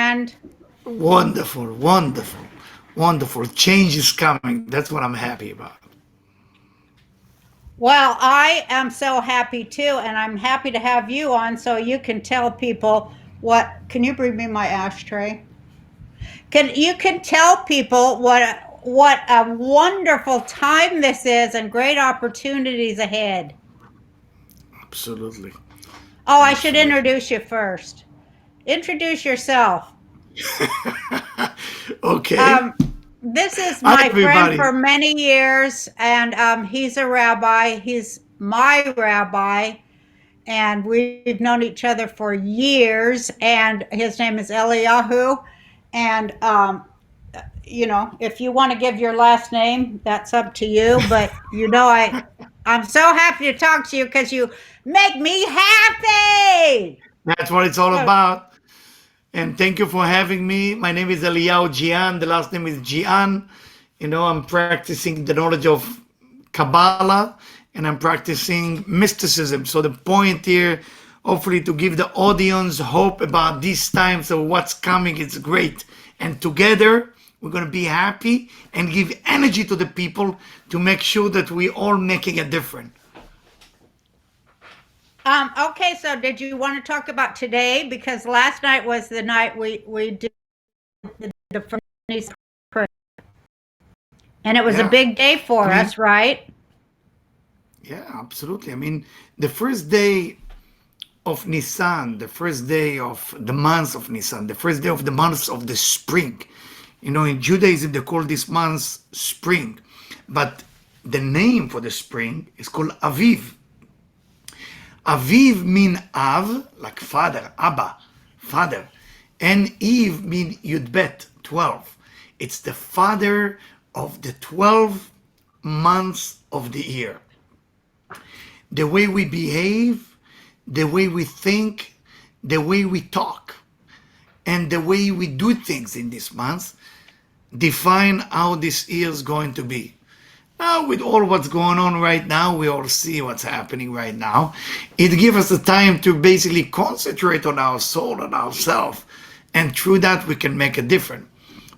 friend? Wonderful, wonderful, wonderful. Change is coming. That's what I'm happy about. Well, I am so happy too, and I'm happy to have you on so you can tell people what. Can you bring me my ashtray? Can tell people what a wonderful time this is and great opportunities ahead. Absolutely, Oh, I should absolutely. introduce you first. Introduce yourself. Okay. Um, this is Hi, my friend everybody. for many years, and he's a rabbi. He's my rabbi, and we've known each other for years. And his name is Eliyahu. And if you want to give your last name, that's up to you. But I'm so happy to talk to you because you make me happy. That's what it's all So, about. And thank you for having me. My name is Eliyahu Gian. The last name is Gian. I'm practicing the knowledge of Kabbalah and I'm practicing mysticism. So the point here, hopefully, to give the audience hope about these times of what's coming. It's great. And together, we're going to be happy and give energy to the people to make sure that we all making a difference. okay. So, did you want to talk about today? Because last night was the night we did the first, and it was a Yeah. big day I for mean, us, right? yeah, absolutely. I mean, the first day of Nisan, the first day of the month of Nisan, the first day of the month of the spring. In Judaism, they call this month spring, but the name for the spring is called Aviv. Aviv mean Av, like father, Abba, father, and Eve mean Yudbet, 12. It's the father of the 12 months of the year. The way we behave, the way we think, the way we talk, and the way we do things in this month define how this year is going to be. Now, with all what's going on right now, we all see what's happening right now. It gives us the time to basically concentrate on our soul and ourselves, and through that, we can make a difference.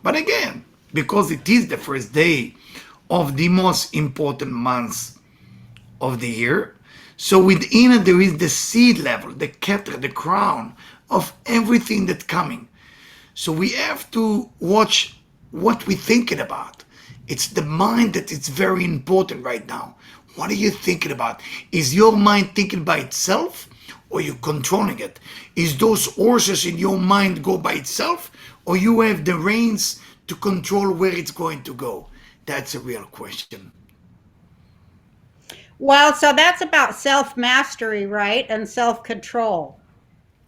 But again, because it is the first day of the most important month of the year. So within it, there is the seed level, the keter, the crown of everything that's coming. So we have to watch what we're thinking about. It's the mind that is very important right now. What are you thinking about? Is your mind thinking by itself or you controlling it? Is those horses in your mind go by itself or you have the reins to control where it's going to go? That's a real question. Well, so that's about self mastery, right? And self control.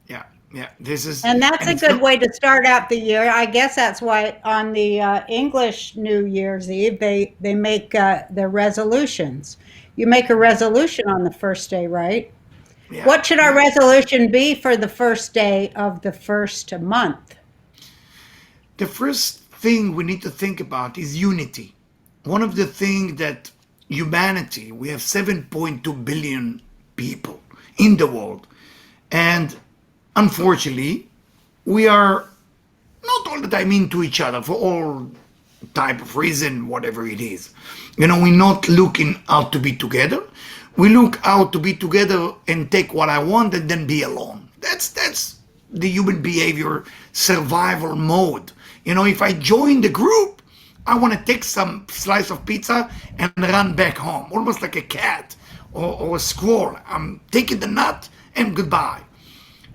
Yeah, yeah. This is, And that's and a it's good not. way to start out the year. I guess that's why on the English New Year's Eve they make their resolutions. You make a resolution on the first day, right? Yeah, What should our yeah. resolution be for the first day of the first month? The first thing we need to think about is unity. One of the things that humanity, we have 7.2 billion people in the world, and unfortunately, we are not all the time into each other for all type of reason, whatever it is. We're not looking out to be together. We look out to be together and take what I want and then be alone. That's the human behavior survival mode. If I join the group, I want to take some slice of pizza and run back home, almost like a cat or a squirrel. I'm taking the nut and goodbye.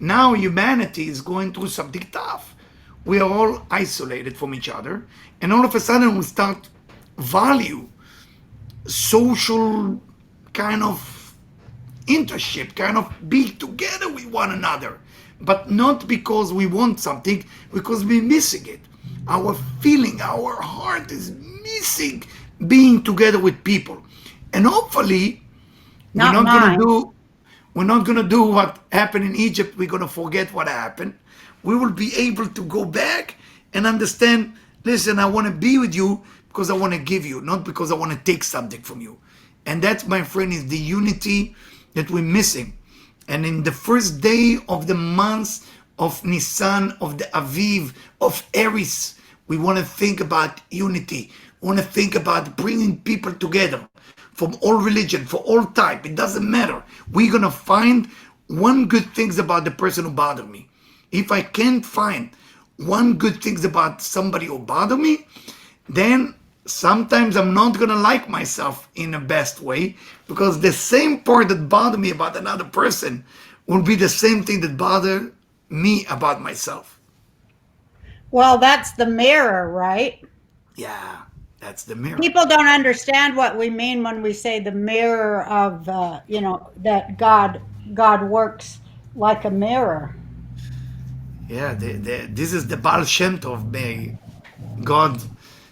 Now humanity is going through something tough. We are all isolated from each other, and all of a sudden we start value social kind of internship, kind of be together with one another, but not because we want something, because we're missing it. Our feeling, our heart is missing being together with people, and hopefully we're Not not gonna mine. do we're not going to do what happened in Egypt. We're going to forget what happened. We will be able to go back and understand, listen, I want to be with you because I want to give you, not because I want to take something from you. And that, my friend, is the unity that we're missing. And in the first day of the month of Nisan, of the Aviv, of Eris. We want to think about unity. We want to think about bringing people together from all religion, for all type. It doesn't matter. We're going to find one good things about the person who bothered me. If I can't find one good things about somebody who bothered me, then sometimes I'm not gonna like myself in the best way, because the same part that bothered me about another person will be the same thing that bothered me about myself. Well, that's the mirror, right? Yeah, that's the mirror. People don't understand what we mean when we say the mirror of, that God works like a mirror. Yeah, this is the Baal Shem Tov. May God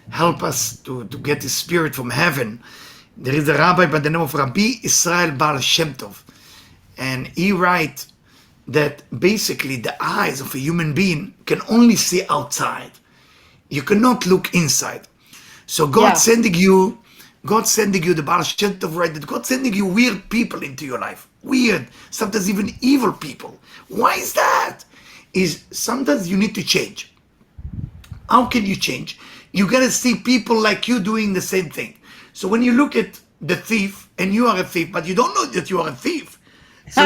help us to get the spirit from heaven. There is a rabbi by the name of Rabbi Israel Baal Shem Tov, and he writes that basically the eyes of a human being can only see outside. You cannot look inside. So Yeah, God sending you the Baal Shem Tov, right? That God sending you weird people into your life. Weird, sometimes even evil people. Why is that? Is sometimes you need to change. How can you change? You gotta see people like you doing the same thing. So when you look at the thief and you are a thief, but you don't know that you are a thief. So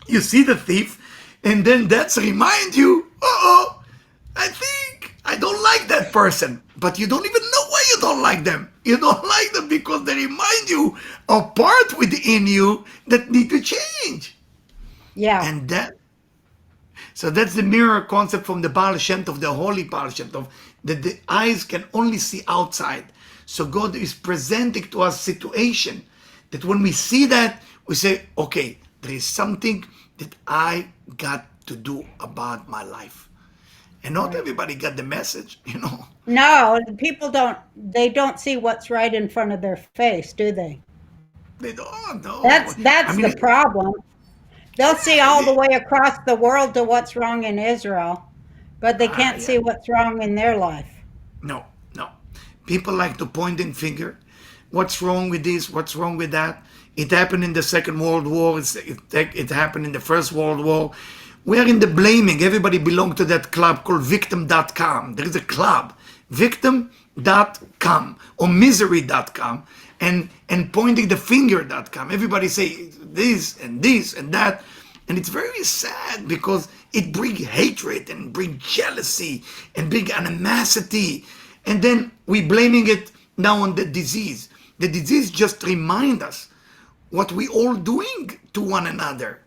you see the thief, and then that's remind you, I think I don't like that person. But you don't even know why you don't like them. You don't like them because they remind you of part within you that need to change. yeah, And that's the mirror concept from the Baal Shem Tov, the holy Baal Shem Tov, that the eyes can only see outside. So God is presenting to us situation that when we see that, we say, okay, there is something that I got to do about my life. And not right. everybody got the message. No, they don't see what's right in front of their face, do they? They don't know. I That's mean, the problem. They'll see yeah, all the way across the world to what's wrong in Israel, but they can't yeah. see what's wrong in their life. No, no. People like to point and finger. What's wrong with this? What's wrong with that? It happened in the Second World War. It happened in the First World War. We are in the blaming. Everybody belongs to that club called victim.com. There is a club, victim.com or misery.com, and pointing the finger.com. Everybody say this and this and that. And it's very sad because it brings hatred and brings jealousy and bring animosity. And then we blaming it now on the disease. The disease just remind us what we all doing to one another.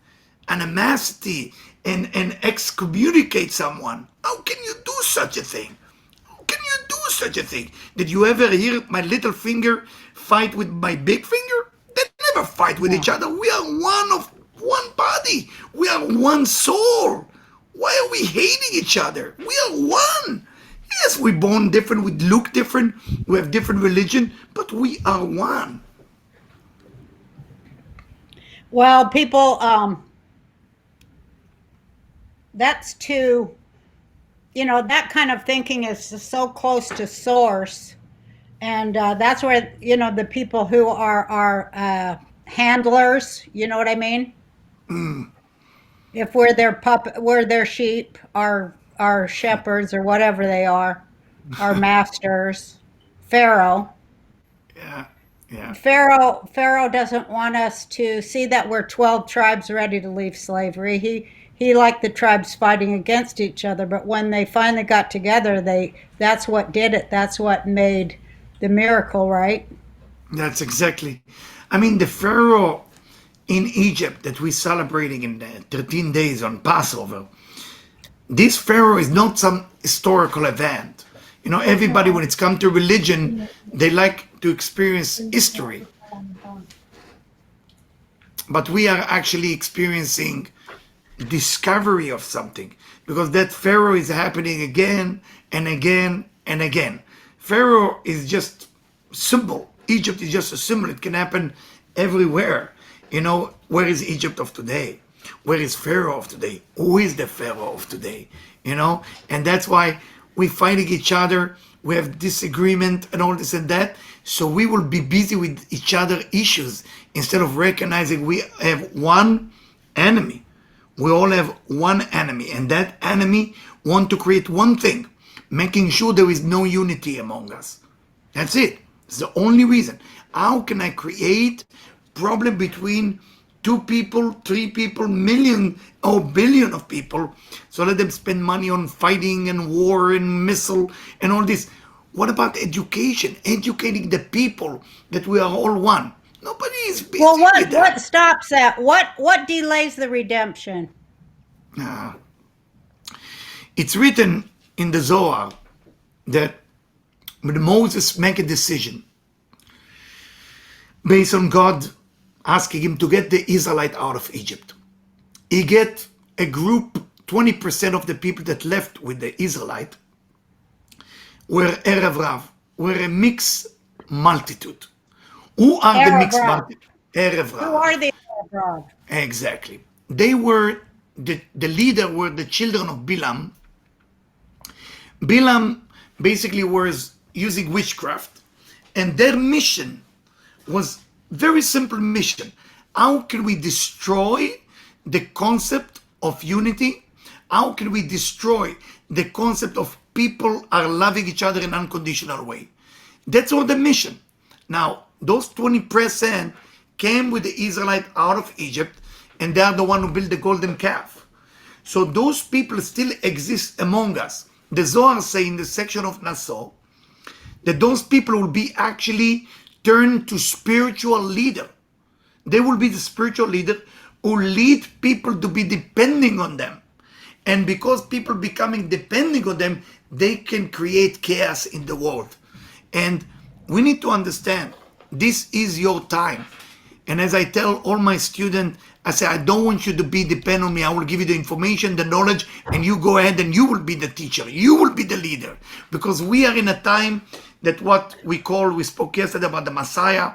Animosity and excommunicate someone. How can you do such a thing? How can you do such a thing? Did you ever hear my little finger fight with my big finger? They never fight with each No. other. We are one body. We are one soul. Why are we hating each other? We are one. Yes, we're born different, we look different, we have different religion, but we are one. Well, people, that's too, that kind of thinking is so close to source. And that's where, the people who are handlers, you know what I mean? If we're their sheep, our shepherds or whatever they are, our masters, Pharaoh. Yeah, yeah. Pharaoh doesn't want us to see that we're 12 tribes ready to leave slavery. He liked the tribes fighting against each other, but when they finally got together, that's what did it. That's what made the miracle, right? That's exactly. I mean, the Pharaoh in Egypt that we're celebrating in the 13 days on Passover, this Pharaoh is not some historical event. Everybody, when it's come to religion, they like to experience history. But we are actually experiencing discovery of something, because that Pharaoh is happening again and again and again. Pharaoh is just symbol. Egypt is just a symbol. It can happen everywhere. Where is Egypt of today? Where is Pharaoh of today? Who is the Pharaoh of today? And that's why we fighting each other. We have disagreement and all this and that. So we will be busy with each other issues instead of recognizing we have one enemy. We all have one enemy, and that enemy want to create one thing, making sure there is no unity among us. That's it. It's the only reason. How can I create problem between two people, three people, million or billion of people? So let them spend money on fighting and war and missile and all this. What about education? Educating the people that we are all one. Nobody is busy Well, with what that. stops that? What delays the redemption? It's written in the Zohar that when Moses make a decision based on God asking him to get the Israelite out of Egypt, he get a group, 20% of the people that left with the Israelite were Erev Rav, were a mixed multitude. Who are the Arab mixed Raj. multitude? Erev Who Rav. are the Arab Raj? Exactly. They were, the leader were the children of Bilam. Bilam basically was using witchcraft, and their mission was very simple mission. How can we destroy the concept of unity? How can we destroy the concept of people are loving each other in an unconditional way? That's all the mission. Now, those 20% came with the Israelite out of Egypt, and they are the one who built the golden calf. So those people still exist among us. The Zohar say in the section of Nassau that those people will be actually turned to spiritual leader. They will be the spiritual leader who lead people to be depending on them. And because people becoming depending on them, they can create chaos in the world. And we need to understand this is your time. And as I tell all my students, I say, I don't want you to be dependent on me. I will give you the information, the knowledge, and you go ahead and you will be the teacher. You will be the leader. Because we are in a time that what we call, we spoke yesterday about the Messiah.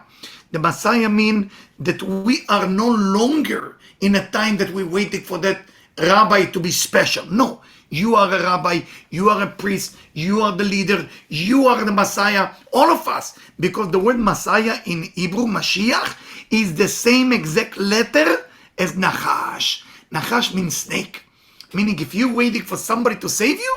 The Messiah means that we are no longer in a time that we're waiting for that rabbi to be special. No, you are a rabbi, you are a priest, you are the leader, you are the Messiah, all of us. Because the word Messiah in Hebrew, Mashiach, is the same exact letter as Nachash. Nachash means snake. Meaning if you're waiting for somebody to save you,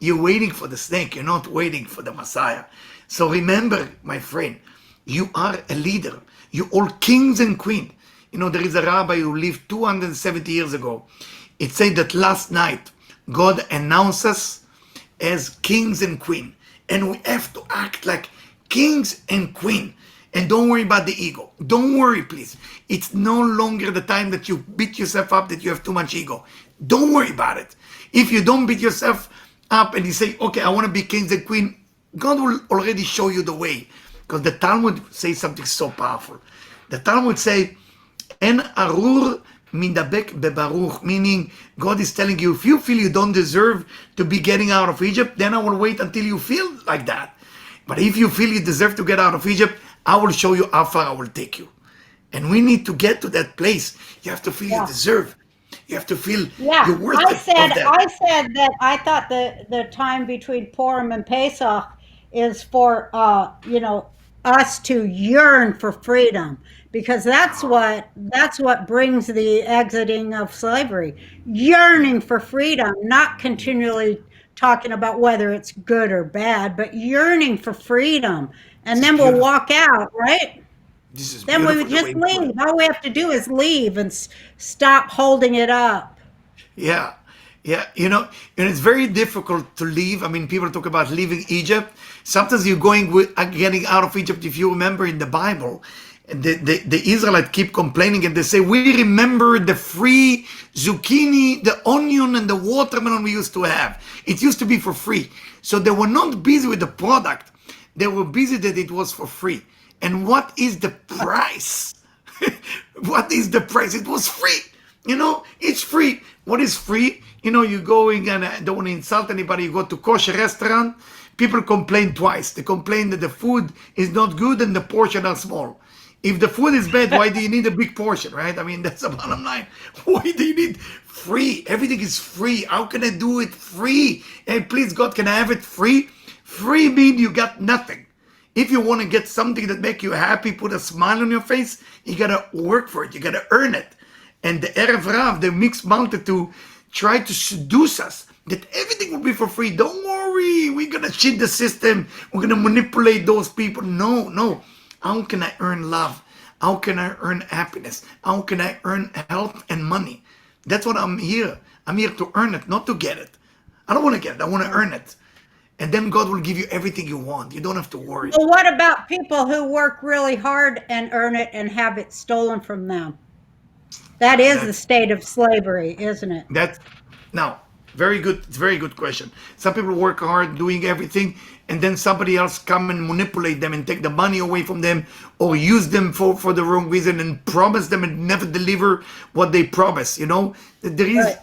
you're waiting for the snake, you're not waiting for the Messiah. So remember, my friend, you are a leader. You're all kings and queens. You know, there is a rabbi who lived 270 years ago. It said that last night, God announced us as kings and queens. And we have to act like kings and queens. And don't worry about the ego. Don't worry, please. It's no longer the time that you beat yourself up that you have too much ego. Don't worry about it. If you don't beat yourself up and you say, okay, I want to be kings and queens, God will already show you the way. Because the Talmud says something so powerful. The Talmud say, En arur mindabek bebaruch, meaning God is telling you, if you feel you don't deserve to be getting out of Egypt, then I will wait until you feel like that. But if you feel you deserve to get out of Egypt, I will show you how far I will take you. And we need to get to that place. You have to feel you Yeah. deserve. You have to feel Yeah, you're worth I it said of that. I said that I thought the time between Purim and Pesach is for us to yearn for freedom because that's what brings the exiting of slavery. Yearning for freedom, not continually talking about whether it's good or bad, but yearning for freedom. And This is then we'll beautiful. walk out, right? This is Then we beautiful would the way just you put it. leave. All we have to do is leave and stop holding it up. Yeah, yeah. And it's very difficult to leave. I mean, people talk about leaving Egypt. Sometimes you're going with getting out of Egypt. If you remember in the Bible, the Israelites keep complaining and they say, we remember the free zucchini, the onion, and the watermelon we used to have. It used to be for free. So they were not busy with the product. They were busy that it was for free. And what is the price? What is the price? It was free. It's free. What is free? You're going, and I don't want to insult anybody, you go to kosher restaurant, people complain twice. They complain that the food is not good and the portion are small. If the food is bad, why do you need a big portion, right? I mean, that's the bottom line. Why do you need free? Everything is free. How can I do it free? And please, God, can I have it free? Free means you got nothing. If you want to get something that make you happy, put a smile on your face, you got to work for it. You got to earn it. And the Erev Rav, the mixed multitude, tried to seduce us that everything will be for free. Don't worry, we're gonna cheat the system. We're gonna manipulate those people. No, no. How can I earn love? How can I earn happiness? How can I earn health and money? That's what I'm here. I'm here to earn it, not to get it. I don't want to get it. I want to earn it. And then God will give you everything you want. You don't have to worry. Well, what about people who work really hard and earn it and have it stolen from them? That is the That's state of slavery, isn't it? That now very good. It's a very good question. Some people work hard doing everything, and then somebody else come and manipulate them and take the money away from them, or use them for the wrong reason and promise them and never deliver what they promise. There is Right.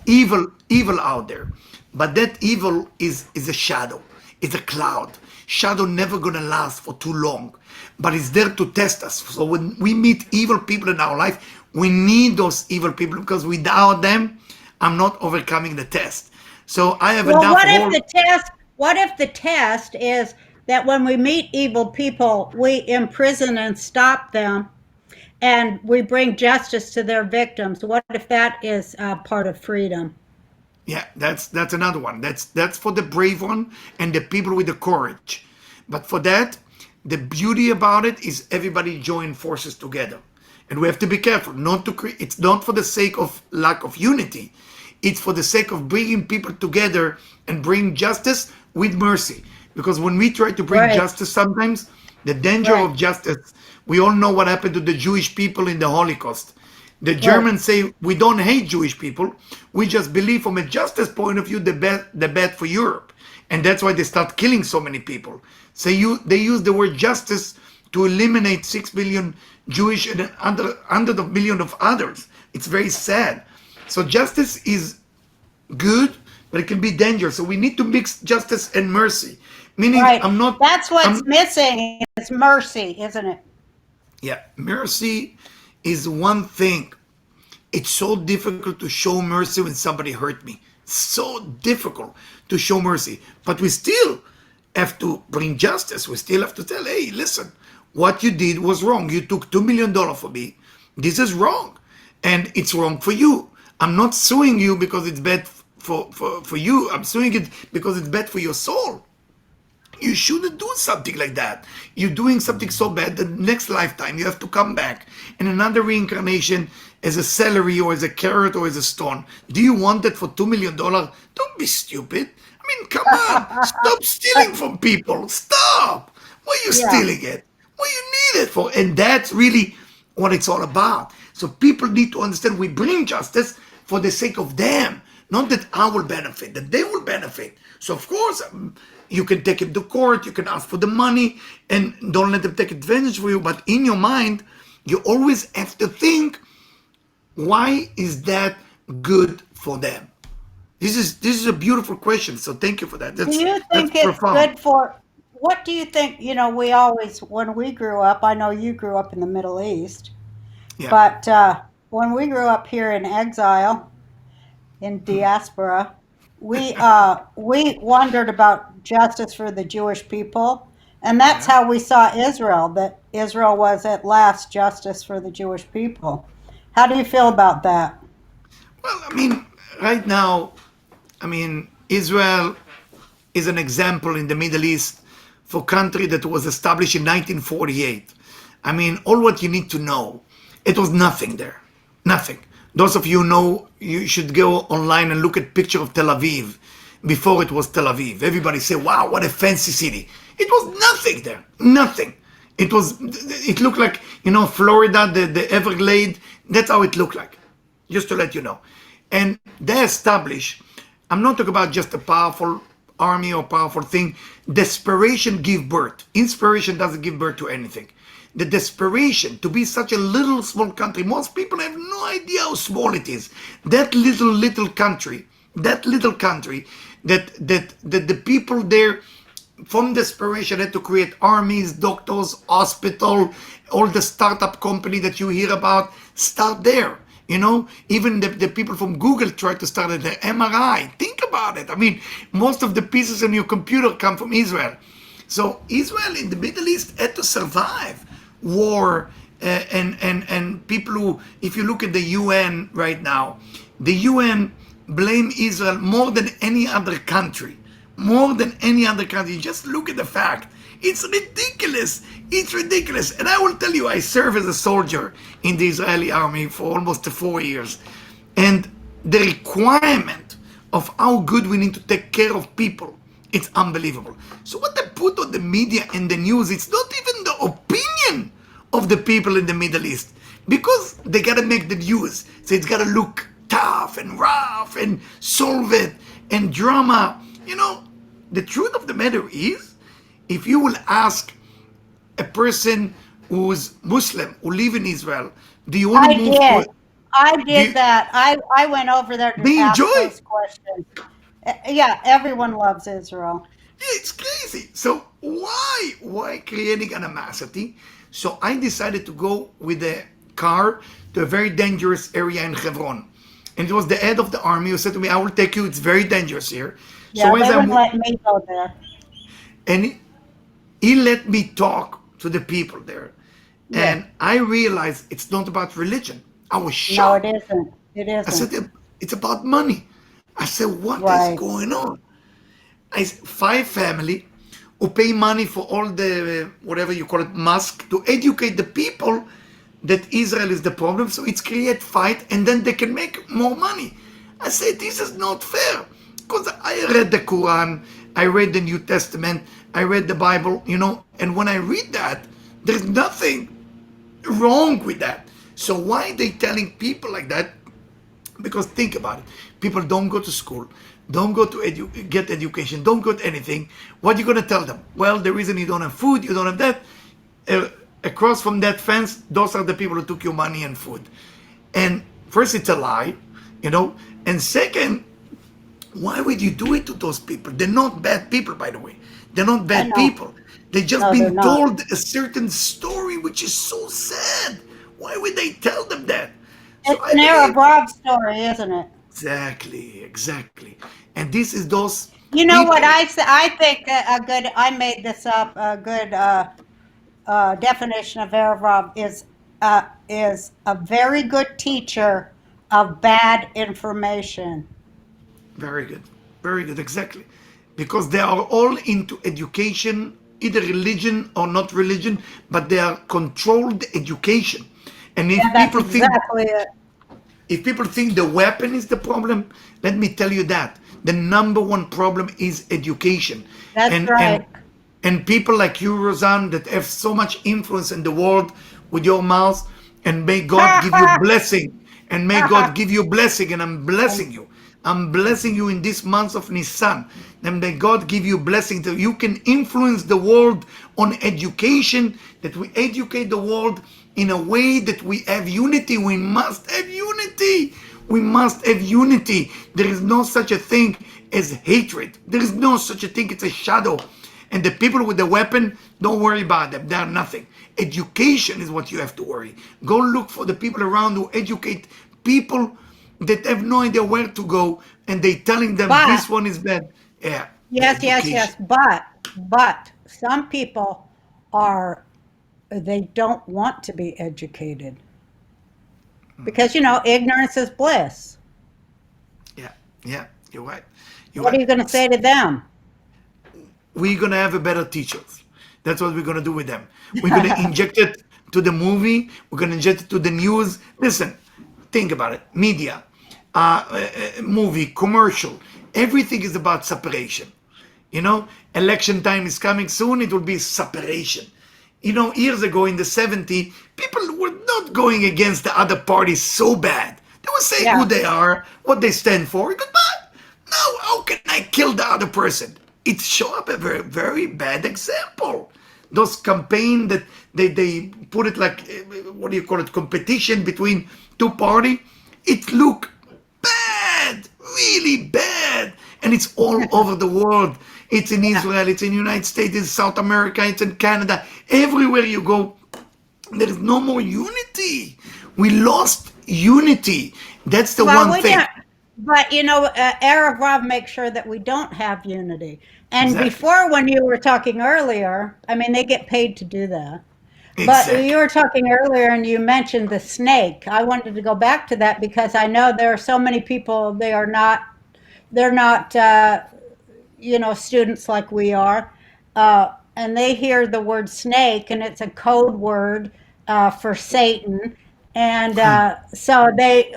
evil out there, but that evil is a shadow. It's a cloud. Shadow never gonna last for too long, but it's there to test us. So when we meet evil people in our life, we need those evil people, because without them, I'm not overcoming the test. So I have Well, enough what if the test is that when we meet evil people, we imprison and stop them and we bring justice to their victims? What if that is part of freedom? Yeah, that's another one. That's for the brave one and the people with the courage. But for that, the beauty about it is everybody join forces together, and we have to be careful not to create. It's not for the sake of lack of unity. It's for the sake of bringing people together and bring justice with mercy. Because when we try to bring Right, justice, sometimes the danger right, of justice. We all know what happened to the Jewish people in the Holocaust. The right, Germans say we don't hate Jewish people. We just believe from a justice point of view the best for Europe. And that's why they start killing so many people. So they use the word justice to eliminate 6 million Jewish and hundred of million of others. It's very sad. So justice is good, but it can be dangerous. So we need to mix justice and mercy. Meaning right. That's what's I'm missing is mercy, isn't it? yeah, mercy is one thing. It's so difficult to show mercy when somebody hurt me. So difficult to show mercy. But we still have to bring justice. We still have to tell, hey, listen, what you did was wrong. You took $2 million for me. This is wrong. And it's wrong for you. I'm not suing you because it's bad for you. I'm suing it because it's bad for your soul. You shouldn't do something like that. You're doing something so bad that next lifetime you have to come back in another reincarnation as a celery or as a carrot or as a stone. Do you want that for $2 million? Don't be stupid. I mean, come on. Stop stealing from people. Stop. Why are you Yeah. stealing it? What you need it for? And that's really what it's all about. So people need to understand we bring justice for the sake of them, not that I will benefit, that they will benefit. So of course, you can take him to court, you can ask for the money, and don't let them take advantage of you. But in your mind, you always have to think, why is that good for them? This is a beautiful question. So thank you for that. Do That's you that's think it's profound. good for, what do you think? We always, when we grew up, I know you grew up in the Middle East, Yeah. but when we grew up here in exile, in diaspora, we wondered about justice for the Jewish people, and that's Yeah. how we saw Israel, that Israel was at last justice for the Jewish people. How do you feel about that? Well, I mean, right now, I mean, Israel is an example in the Middle East for country that was established in 1948. I mean, all what you need to know, it was nothing there, nothing. Those of you know, you should go online and look at picture of Tel Aviv before it was Tel Aviv. Everybody say, "Wow, what a fancy city!" It was nothing there, nothing. It looked like Florida, the Everglades. That's how it looked like, just to let you know. And they establish, I'm not talking about just a powerful army or powerful thing. Desperation give birth. Inspiration doesn't give birth to anything. The desperation to be such a little small country, most people have no idea how small it is. That little country, that the people there from desperation had to create armies, doctors, hospital, all the startup company that you hear about start there. Even the people from Google tried to start at the MRI. Think about it. I mean, most of the pieces in your computer come from Israel. So Israel in the Middle East had to survive war and people who, if you look at the UN right now, the UN blame Israel more than any other country, more than any other country. Just look at the fact. It's ridiculous. It's ridiculous. And I will tell you, I served as a soldier in the Israeli army for almost 4 years. And the requirement of how good we need to take care of people, it's unbelievable. So what they put on the media and the news, it's not even the opinion of the people in the Middle East, because they gotta make the news. So it's gotta look tough and rough and solve it and drama. The truth of the matter is, if you will ask a person who's Muslim who live in Israel, do you want to I move to? did. I Do did you, that. I went over there to they ask enjoy? those questions. Yeah, everyone loves Israel. It's crazy. So why creating animosity? So I decided to go with a car to a very dangerous area in Hebron. And it was the head of the army who said to me, I will take you, it's very dangerous here. Yeah, So as they I wouldn't moved, let me go there. and he let me talk to the people there. Yeah. And I realized it's not about religion. I was No, it shocked. isn't. It I said, isn't. it's about money. I said, what is Right. going on? Five family who pay money for all the whatever you call it mosque to educate the people that Israel is the problem, so it's create fight and then they can make more money. I said this is not fair, because I read the Quran, I read the New Testament, I read the Bible, and when I read that, there's nothing wrong with that. So why they telling people like that? Because think about it. People don't go to school, don't go to get education, don't go to anything. What are you going to tell them? Well, the reason you don't have food, you don't have that. Uh, Across from that fence, those are the people who took your money and food. And first, it's a lie, you know. And second, why would you do it to those people? They're not bad people, by the way. They're not I bad know. people. They just No, they're been not. told a certain story, which is so sad. Why would they tell them that? So It's I an Arab believe Rob story, isn't it? exactly, exactly. And this is those You know what people. I think a good, I made this up, a good definition of Arab Rob is a very good teacher of bad information. Very good, very good, exactly. Because they are all into education, either religion or not religion, but they are controlled education. And Yeah, that's exactly it. if people think the weapon is the problem, let me tell you that the number one problem is education. That's and and right. and people like you, Roseanne, that have so much influence in the world with your mouth, and may God Ha give you ha blessing, and may ha God ha. give you blessing, and I'm blessing Thank you. I'm blessing you in this month of Nisan. And may God give you blessing that you can influence the world on education, that we educate the world in a way that we have unity. We must have unity. We must have unity. There is no such a thing as hatred. There is no such a thing. It's a shadow. And the people with the weapon, don't worry about them. They are nothing. Education is what you have to worry. Go look for the people around who educate people that have no idea where to go, and they telling them But this one is bad. Yeah, the yes, yes, education. yes. But some people are they don't want to be educated because ignorance is bliss. Yeah, yeah, you're right. You're What are right. you going to say to them? We're gonna have a better teachers. That's what we're gonna do with them. We're gonna inject it to the movie. We're gonna inject it to the news. Listen, think about it. Media, movie, commercial. Everything is about separation. Election time is coming soon. It will be separation. Years ago in the 70s, people were not going against the other parties so bad. They would say who Yeah. they are, what they stand for. Goodbye. Now, how can I kill the other person? It show up a very, very bad example. Those campaign that they put it like, what do you call it, competition between two party. It look bad, really bad. And it's all over the world. It's in Yeah. Israel, it's in the United States, it's South America, it's in Canada. Everywhere you go, there is no more unity. We lost unity. That's the Well, one we thing. don't, but Arab Rob makes sure that we don't have unity. And Exactly. before, when you were talking earlier, I mean, they get paid to do that. But you Exactly. were talking earlier and you mentioned the snake. I wanted to go back to that because I know there are so many people, they're not, students like we are, and they hear the word snake, and it's a code word for Satan, and so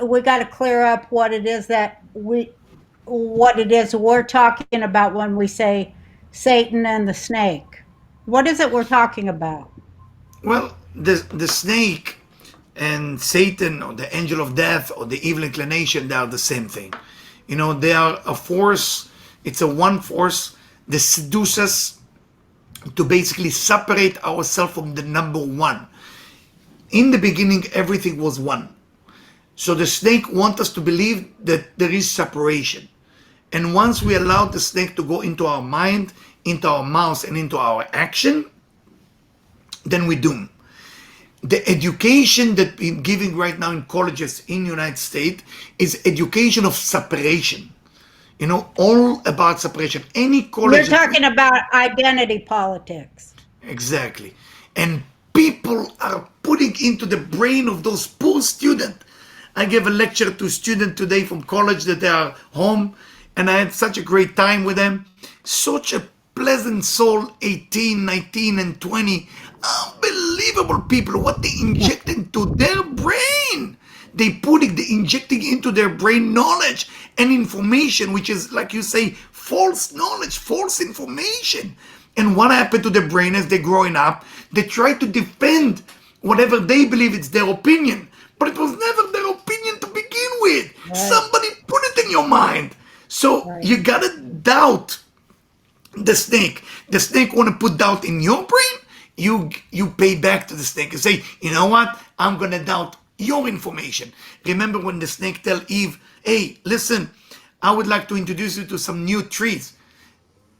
we got to clear up what it is we're talking about when we say Satan and the snake. What is it we're talking about? Well, the snake and Satan or the angel of death or the evil inclination, they are the same thing. They are a force, it's a one force that seduces us to basically separate ourselves from the number one. In the beginning, everything was one. So the snake wants us to believe that there is separation. And once we allow the snake to go into our mind, into our mouth, and into our action, then we doom. The education that we're giving right now in colleges in the United States is education of separation. All about separation. Any You're college that we talking about identity politics. exactly. And people are putting into the brain of those poor students. I gave a lecture to students today from college that they are home, and I had such a great time with them. Such a pleasant soul, 18, 19, and 20. Unbelievable people, what they inject into their brain. They injecting into their brain knowledge and information, which is, like you say, false knowledge, false information. And what happened to the brain as they're growing up? They try to defend whatever they believe it's their opinion, but it was never their opinion to begin with. Right, Somebody put it in your mind. So right. you gotta doubt the snake. The snake want to put doubt in your brain. You pay back to the snake and say, you know what? I'm gonna doubt your information. Remember when the snake tell Eve, hey, listen, I would like to introduce you to some new trees.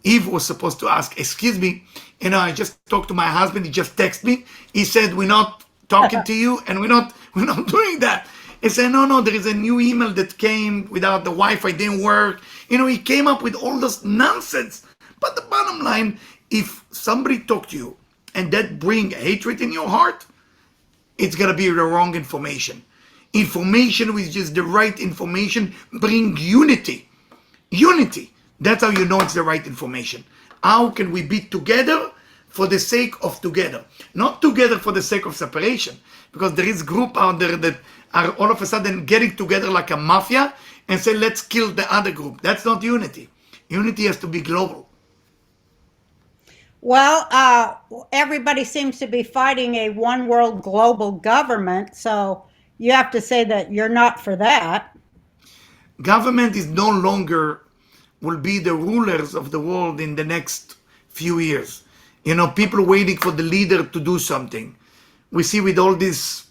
Eve was supposed to ask, excuse me, I just talked to my husband, he just texted me. He said, we're not talking to you and we're not doing that. He said, no, there is a new email that came without the Wi-Fi, didn't work. He came up with all this nonsense. But the bottom line, if somebody talked to you and that bring hatred in your heart, it's gonna be the wrong information. Information which is the right information bring unity. Unity. That's how you know it's the right information. How can we be together for the sake of together? Not together for the sake of separation. Because there is group out there that are all of a sudden getting together like a mafia and say, let's kill the other group. That's not unity. Unity has to be global. Well, everybody seems to be fighting a one world global government, so you have to say that you're not for that. Government is no longer will be the rulers of the world in the next few years. People waiting for the leader to do something. We see with all these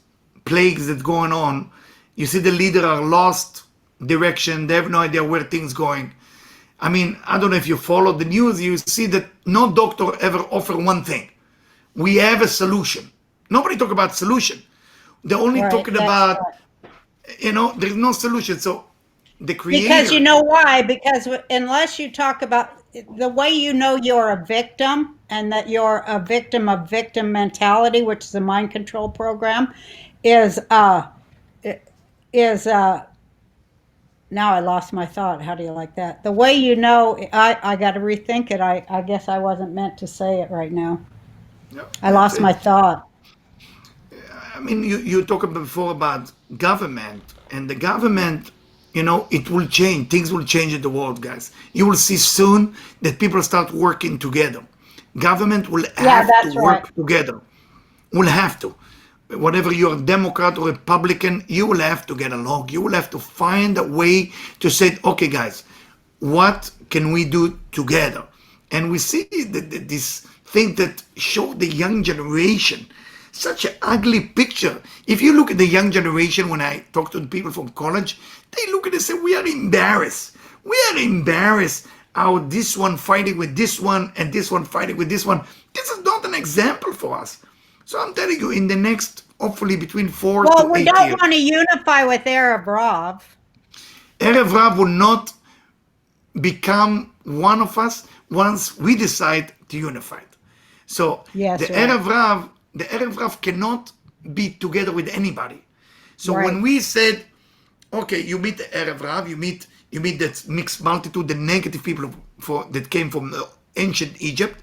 plagues that's going on, you see the leader are lost direction. They have no idea where things going. I mean, I don't know if you follow the news, you see that no doctor ever offer one thing. We have a solution. Nobody talk about solution. They're only Right, talking that's about, right. there's no solution. So the Because you creator, know why? Because unless you talk about the way you know you're a victim and that you're a victim of victim mentality, which is a mind control program, is is now I lost my thought. How do you like that? The way you know, I got to rethink it. I guess I wasn't meant to say it right now. I it's, lost my it's, thought. I mean, you talked before about government, and the government, it will change. Things will change in the world, guys. You will see soon that people start working together. Government will Yeah, have to that's right. work together. Will have to. Whatever you're Democrat or Republican, you will have to get along. You will have to find a way to say, okay, guys, what can we do together? And we see this thing that show the young generation such an ugly picture. If you look at the young generation, when I talk to the people from college, they look at it and say, we are embarrassed. We are embarrassed how this one fighting with this one and this one fighting with this one. This is not an example for us. So I'm telling you, in the next, hopefully between four Well, to we eight don't years, want to unify with Arab Rav. Erev Rav will not become one of us once we decide to unify. So the Yes, right. Erev Rav the Erev Rav cannot be together with anybody. So when Right. we said, okay, you meet the Erev Rav, you meet that mixed multitude, the negative people that came from ancient Egypt,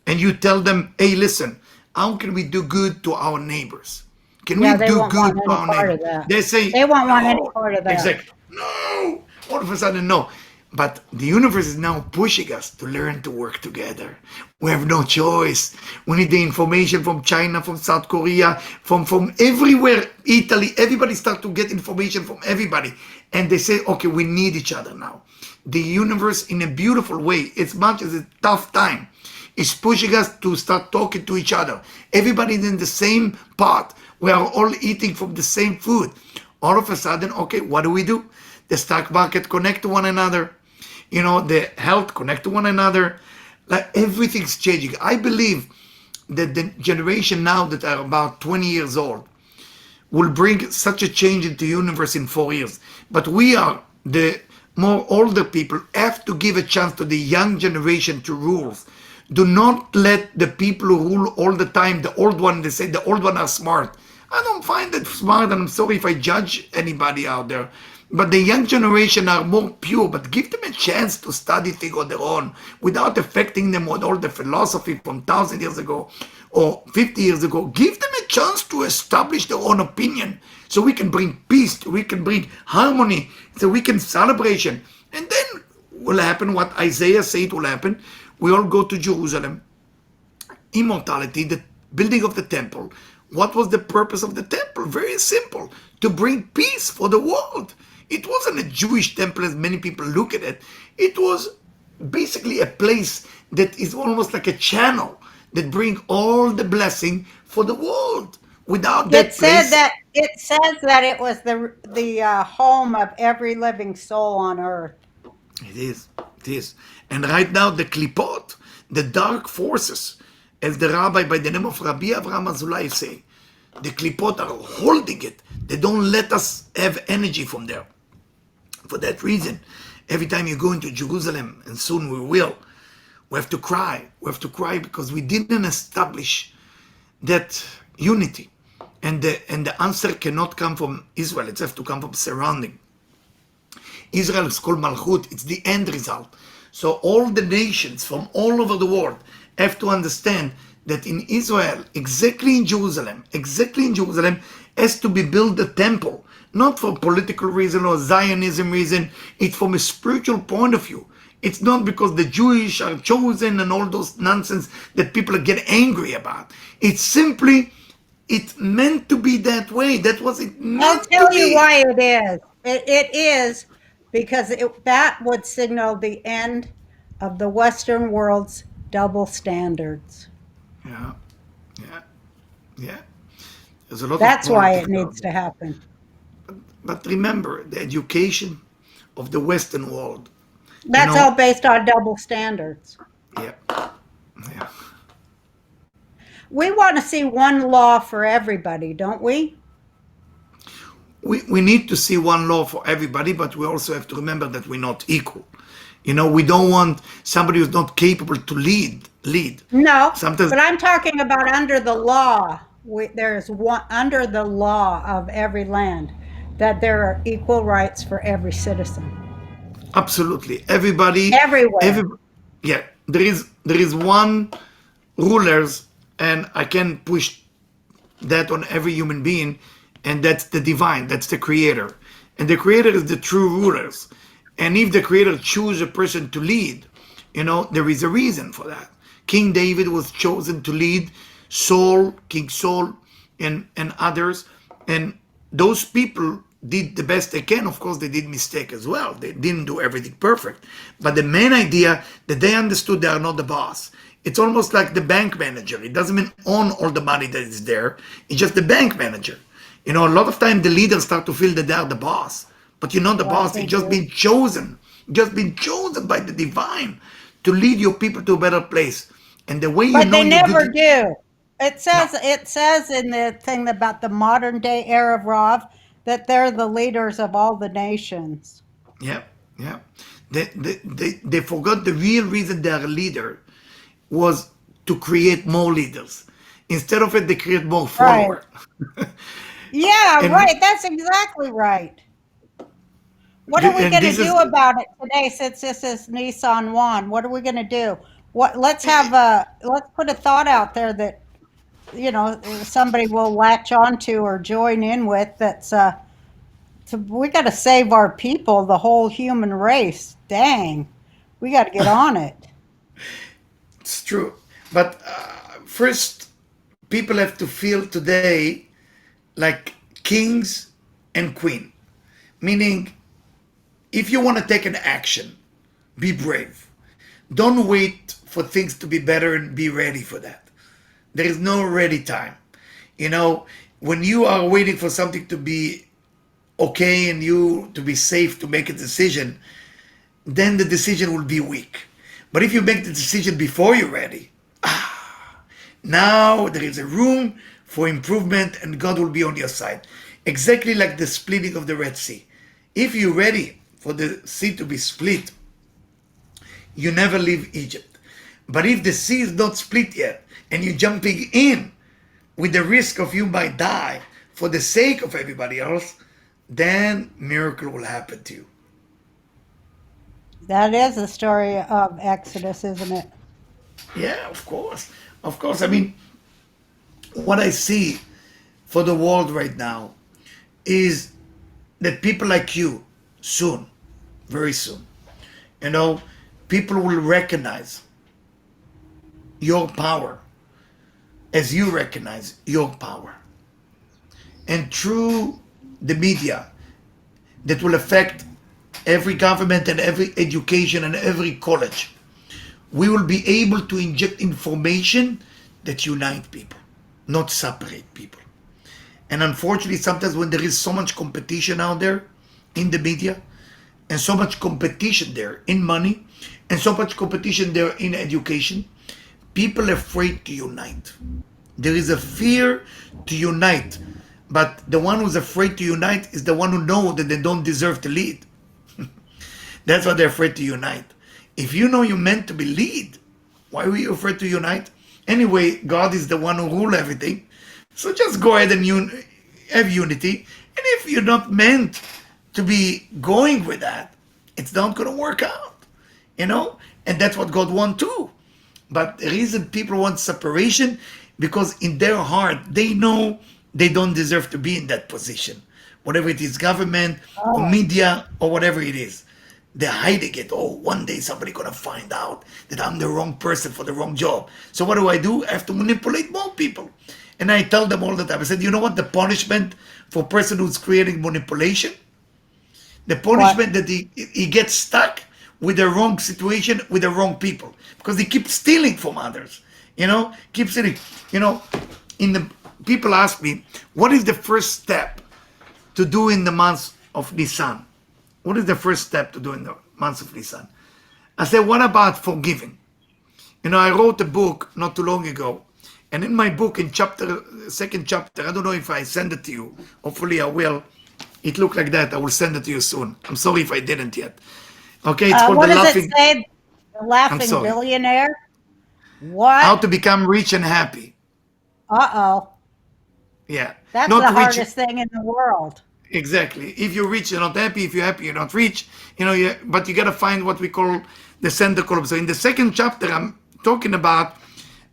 and you tell them, hey, listen, how can we do good to our neighbors? Can we Yeah, they do won't good want to any our part neighbors? of that. They say, They won't want any no, part of that. exactly, no. All of a sudden, no. But the universe is now pushing us to learn to work together. We have no choice. We need the information from China, from South Korea, from everywhere, Italy. Everybody start to get information from everybody. And they say, okay, we need each other now. The universe, in a beautiful way, as much as a tough time, is pushing us to start talking to each other. Everybody's in the same pot. We are all eating from the same food. All of a sudden, okay, what do? The stock market connect to one another. The health connect to one another. Like everything's changing. I believe that the generation now that are about 20 years old will bring such a change into the universe in 4 years. But we are the more older people have to give a chance to the young generation to rule. Do not let the people who rule all the time, the old one, they say the old one are smart. I don't find that smart, and I'm sorry if I judge anybody out there. But the young generation are more pure, but give them a chance to study things on their own without affecting them with all the philosophy from 1,000 years ago or 50 years ago. Give them a chance to establish their own opinion so we can bring peace, we can bring harmony, so we can celebration. And then will happen what Isaiah said will happen. We all go to Jerusalem. Immortality, the building of the temple. What was the purpose of the temple? Very simple, to bring peace for the world. It wasn't a Jewish temple as many people look at it. It was basically a place that is almost like a channel that bring all the blessing for the world. Without that place, It says that it was the home of every living soul on earth. it is. It is. And right now, the klipot, the dark forces, as the rabbi by the name of Rabbi Avraham Azulai say, the klipot are holding it. They don't let us have energy from there. For that reason, every time you go into Jerusalem, and soon we will, we have to cry. We have to cry because we didn't establish that unity. And the answer cannot come from Israel. It has to come from surrounding. Israel is called Malchut. It's the end result. So all the nations from all over the world have to understand that in Israel, exactly in Jerusalem, has to be built a temple, not for political reason or Zionism reason. It's from a spiritual point of view. It's not because the Jewish are chosen and all those nonsense that people get angry about. It's simply, it's meant to be that way. That was it I'll meant to tell you be. why it is. It is because that would signal the end of the Western world's double standards. Yeah, yeah, yeah. There's a lot of That's why politics it out needs there. to happen. But remember, the education of the Western world, you That's all know, based on double standards. yeah, yeah. We want to see one law for everybody, don't we? We need to see one law for everybody, but we also have to remember that we're not equal. We don't want somebody who's not capable to lead. No, Sometimes, but I'm talking about under the law. There's one under the law of every land that there are equal rights for every citizen absolutely, every everywhere. yeah, there is one rulers, and I can push that on every human being, and that's the divine, that's the creator. And the creator is the true rulers. And if the creator chooses a person to lead, there is a reason for that. King David was chosen to lead King Saul, and others. And those people did the best they can. Of course, they did mistake as well. They didn't do everything perfect. But the main idea that they understood they are not the boss. It's almost like the bank manager. It doesn't mean own all the money that is there. It's just the bank manager. A lot of time the leaders start to feel that they are the boss. But you're not the Right, boss. they It's just do. been chosen. Just been chosen by the divine to lead your people to a better place. And the way you But know they you're good, never do. no. It says in the thing about the modern day Arab Rav that they're the leaders of all the nations. Yeah, yeah. They forgot the real reason they are a leader was to create more leaders. Instead of it, they create more Right. follower. Yeah, and right. That's exactly right. What are we and going to this do is about it today since this is Nissan One? What are we going to do? What let's put a thought out there that somebody will latch onto or join in with that's we got to save our people, the whole human race. Dang. We got to get on it. it's true. But first, people have to feel today like kings and queen. Meaning, if you want to take an action, be brave. Don't wait for things to be better and be ready for that. There is no ready time. You know, when you are waiting for something to be okay and you to be safe to make a decision, then the decision will be weak. But if you make the decision before you're ready, now there is a room for improvement and God will be on your side. Exactly like the splitting of the Red Sea. If you're ready for the sea to be split, you never leave Egypt. But if the sea is not split yet and you're jumping in with the risk of you might die for the sake of everybody else, then miracle will happen to you. That is the story of Exodus, isn't it? Yeah, of course. Of course. I mean, what I see for the world right now is that people like you soon, very soon, you know, people will recognize your power as you recognize your power. And through the media that will affect every government and every education and every college, we will be able to inject information that unite people, not separate people. And unfortunately, sometimes when there is so much competition out there in the media, and so much competition there in money, and so much competition there in education, people are afraid to unite. There is a fear to unite, but the one who's afraid to unite is the one who knows that they don't deserve to lead. That's why they're afraid to unite. If you know you're meant to be lead, why were you afraid to unite? Anyway, God is the one who rules everything. So just go ahead and have unity. And if you're not meant to be going with that, it's not going to work out. You know? And that's what God wants too. But the reason people want separation, because in their heart, they know they don't deserve to be in that position. Whatever it is, government or Oh, media or whatever it is. They're hiding it. Oh, one day somebody gonna find out that I'm the wrong person for the wrong job. So what do? I have to manipulate more people. And I tell them all the time. I said, you know what the punishment for a person who's creating manipulation? The what? punishment that he gets stuck with the wrong situation with the wrong people because he keeps stealing from others. Keeps stealing. You know, in the people ask me, what is the first step to do in the month of Nisan? What is the first step to do in the month of Nisan? I said, what about forgiving? I wrote a book not too long ago, and in my book, in second chapter, I don't know if I send it to you. Hopefully, I will. It looked like that. I will send it to you soon. I'm sorry if I didn't yet. Okay, it's called the What does it laughing. say? The I'm laughing sorry. billionaire? How What? to become rich and happy. Uh-oh. Yeah, That's not the rich. hardest thing in the world. Exactly. If you're rich, you're not happy. If you're happy, you're not rich. But you gotta find what we call the center column. So in the second chapter, I'm talking about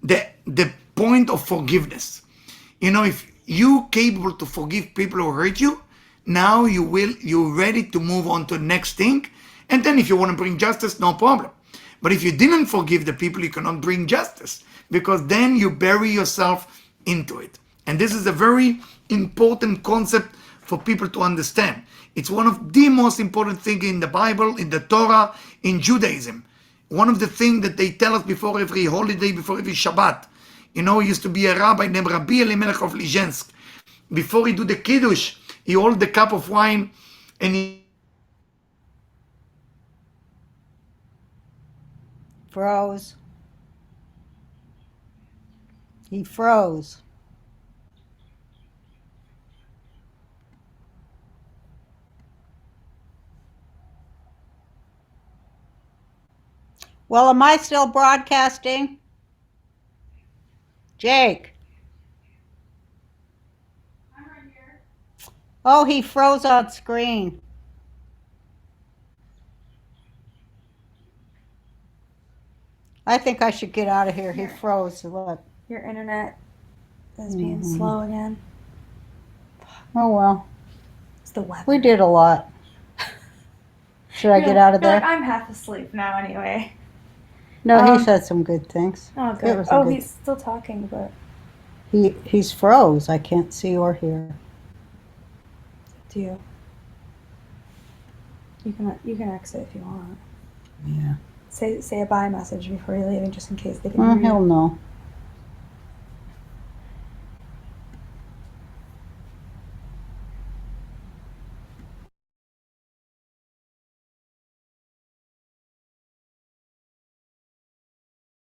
the point of forgiveness. If you capable to forgive people who hurt you, now you're ready to move on to the next thing. And then if you want to bring justice, no problem. But if you didn't forgive the people, you cannot bring justice because then you bury yourself into it. And this is a very important concept for people to understand. It's one of the most important things in the Bible, in the Torah, in Judaism. One of the things that they tell us before every holiday, before every Shabbat. Used to be a rabbi named Rabbi Elimelech of Lizhensk. Before he do the Kiddush, he hold the cup of wine and he say, Froze. He froze. Well, am I still broadcasting? Jake. Oh, he froze on screen. I think I should get out of here. He Here. froze. Look. Your internet is being Mhm. slow again. Oh well. It's the weather. We did a lot. Should I get out of You're like, there? I'm half asleep now anyway. No, he Um, said some good things. Oh, It good. was a Oh, good. he's still talking, but He's froze. I can't see or hear. do you? You can exit if you want. Yeah. Say a bye message before you're leaving, just in case they can Well, hear you. he'll know.